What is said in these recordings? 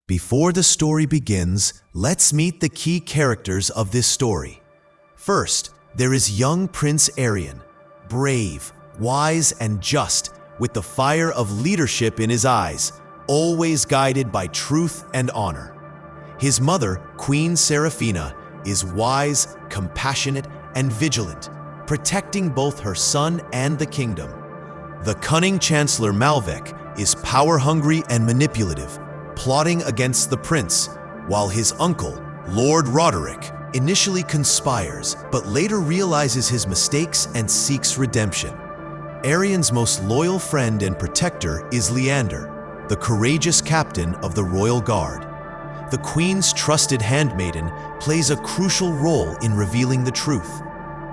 Before the story begins, let's meet the key characters of this story. First, there is young Prince Aarian, brave, wise, and just, with the fire of leadership in his eyes, always guided by truth and honor. His mother, Queen Seraphina, is wise, compassionate, and vigilant, protecting both her son and the kingdom. The cunning Chancellor Malbec is power-hungry and manipulative, plotting against the prince, while his uncle, Lord Roderic, initially conspires but later realizes his mistakes and seeks redemption. Aarian's most loyal friend and protector is Leander, the courageous captain of the Royal Guard. The Queen's trusted handmaiden plays a crucial role in revealing the truth.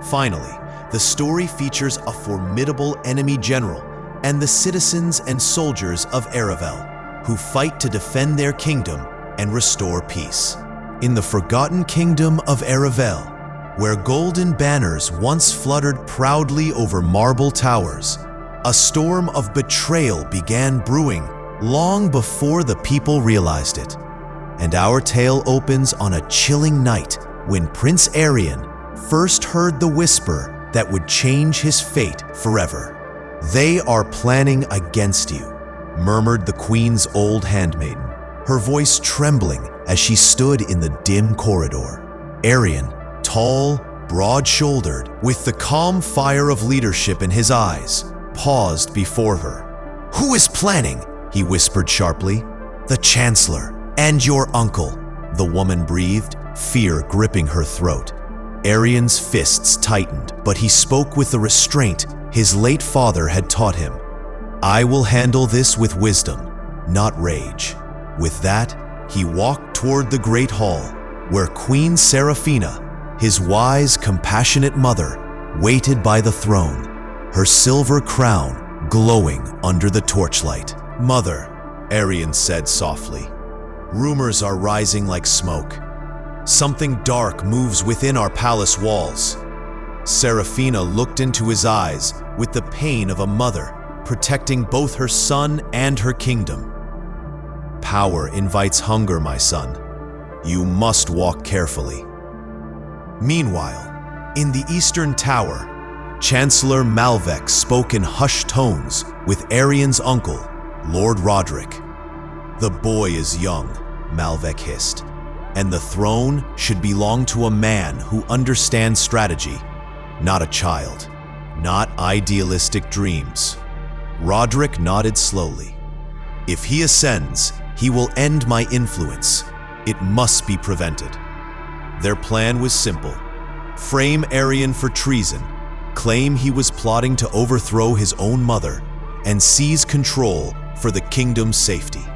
Finally, the story features a formidable enemy general and the citizens and soldiers of Aravelle, who fight to defend their kingdom and restore peace. In the forgotten kingdom of Aravelle, where golden banners once fluttered proudly over marble towers, a storm of betrayal began brewing long before the people realized it. And our tale opens on a chilling night when Prince Aarian first heard the whisper that would change his fate forever. "They are planning against you," murmured the Queen's old handmaiden, her voice trembling as she stood in the dim corridor. Aarian, tall, broad-shouldered, with the calm fire of leadership in his eyes, paused before her. "Who is planning?" he whispered sharply. "The Chancellor and your uncle," the woman breathed, fear gripping her throat. Aarian's fists tightened, but he spoke with the restraint his late father had taught him. "I will handle this with wisdom, not rage." With that, he walked toward the great hall, where Queen Seraphina, his wise, compassionate mother, waited by the throne, her silver crown glowing under the torchlight. "Mother," Aarian said softly, "rumors are rising like smoke. Something dark moves within our palace walls." Seraphina looked into his eyes with the pain of a mother, protecting both her son and her kingdom. "Power invites hunger, my son. You must walk carefully." Meanwhile, in the Eastern Tower, Chancellor Malbec spoke in hushed tones with Aarian's uncle, Lord Roderic. "The boy is young," Malbec hissed, "and the throne should belong to a man who understands strategy, not a child, not idealistic dreams." Roderic nodded slowly. "If he ascends, he will end my influence. It must be prevented." Their plan was simple: frame Aarian for treason, claim he was plotting to overthrow his own mother, and seize control for the kingdom's safety.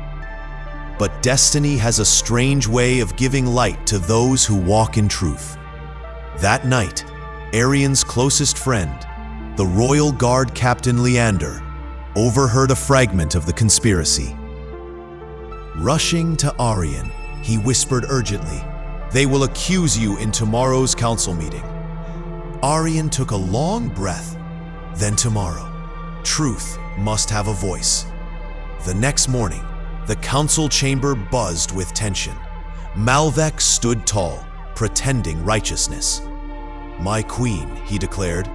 But destiny has a strange way of giving light to those who walk in truth. That night, Aarian's closest friend, the Royal Guard Captain Leander, overheard a fragment of the conspiracy. Rushing to Aarian, he whispered urgently, "They will accuse you in tomorrow's council meeting." Aarian took a long breath. Then tomorrow, truth must have a voice. The next morning, the council chamber buzzed with tension. Malbec stood tall, pretending righteousness. "My queen," he declared,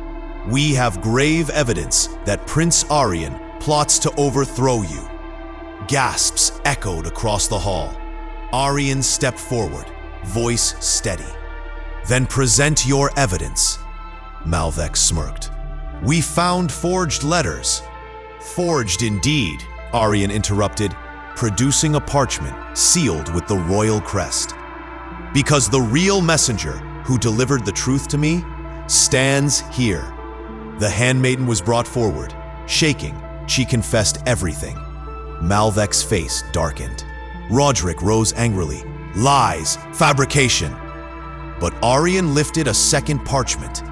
"we have grave evidence that Prince Aarian plots to overthrow you." Gasps echoed across the hall. Aarian stepped forward, voice steady. "Then present your evidence," Malbec smirked. "We found forged letters." "Forged indeed," Aarian interrupted, producing a parchment sealed with the royal crest. "Because the real messenger who delivered the truth to me stands here." The handmaiden was brought forward. Shaking, she confessed everything. Malvec's face darkened. Roderic rose angrily. "Lies! Fabrication!" But Aarian lifted a second parchment,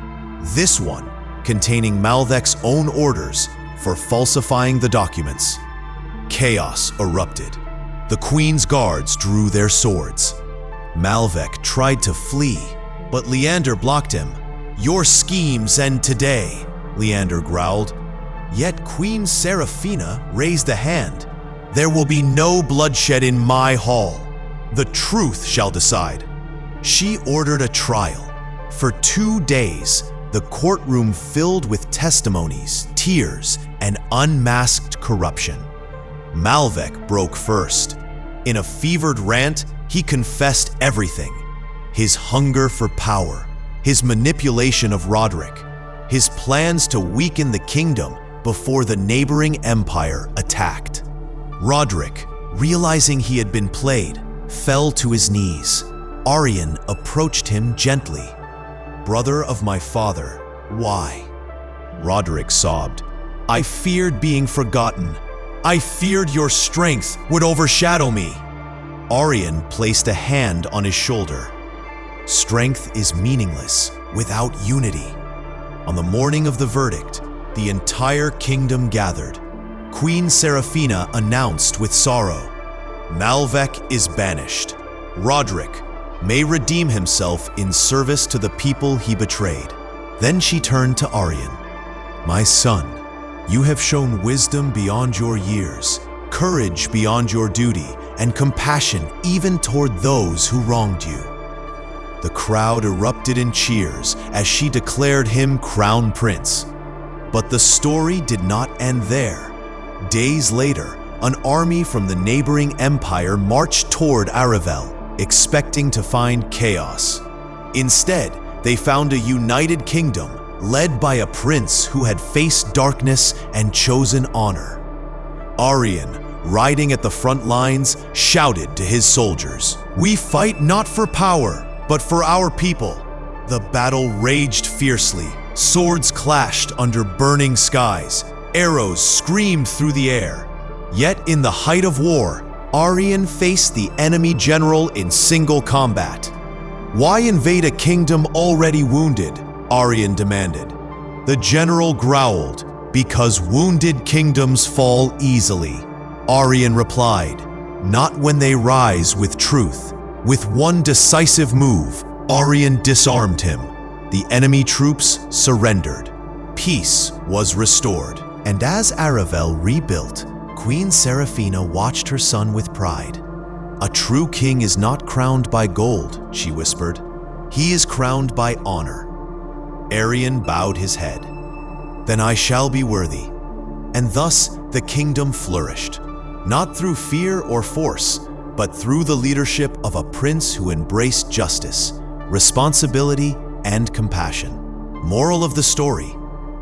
this one containing Malvec's own orders for falsifying the documents. Chaos erupted. The Queen's guards drew their swords. Malbec tried to flee, but Leander blocked him. "Your schemes end today," Leander growled. Yet Queen Seraphina raised a hand. There will be no bloodshed in my hall. The truth shall decide. She ordered a trial. For 2 days, the courtroom filled with testimonies, tears, and unmasked corruption. Malvec broke first. In a fevered rant, he confessed everything. His hunger for power, his manipulation of Roderic, his plans to weaken the kingdom before the neighboring empire attacked. Roderic, realizing he had been played, fell to his knees. Aarian approached him gently. "Brother of my father, why?" Roderic sobbed. "I feared being forgotten. I feared your strength would overshadow me." Aarian placed a hand on his shoulder. Strength is meaningless without unity. On the morning of the verdict, the entire kingdom gathered. Queen Seraphina announced with sorrow, "Malvec is banished. Roderic may redeem himself in service to the people he betrayed." Then she turned to Aarian. "My son, you have shown wisdom beyond your years, courage beyond your duty, and compassion even toward those who wronged you." The crowd erupted in cheers as she declared him crown prince. But the story did not end there. Days later, an army from the neighboring empire marched toward Aravelle, expecting to find chaos. Instead, they found a united kingdom led by a prince who had faced darkness and chosen honor. Aarian, riding at the front lines, shouted to his soldiers, "We fight not for power, but for our people." The battle raged fiercely. Swords clashed under burning skies. Arrows screamed through the air. Yet in the height of war, Aarian faced the enemy general in single combat. "Why invade a kingdom already wounded?" Aarian demanded. The general growled, "Because wounded kingdoms fall easily." Aarian replied, "Not when they rise with truth." With one decisive move, Aarian disarmed him. The enemy troops surrendered. Peace was restored. And as Aravelle rebuilt, Queen Seraphina watched her son with pride. "A true king is not crowned by gold," she whispered. "He is crowned by honor." Aarian bowed his head. "Then I shall be worthy." And thus the kingdom flourished, not through fear or force, but through the leadership of a prince who embraced justice, responsibility, and compassion. Moral of the story: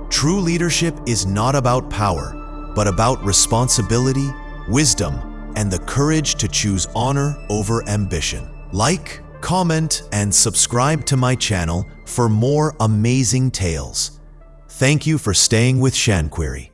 true leadership is not about power, but about responsibility, wisdom, and the courage to choose honor over ambition. Like, comment, and subscribe to my channel for more amazing tales. Thank you for staying with shaNquery.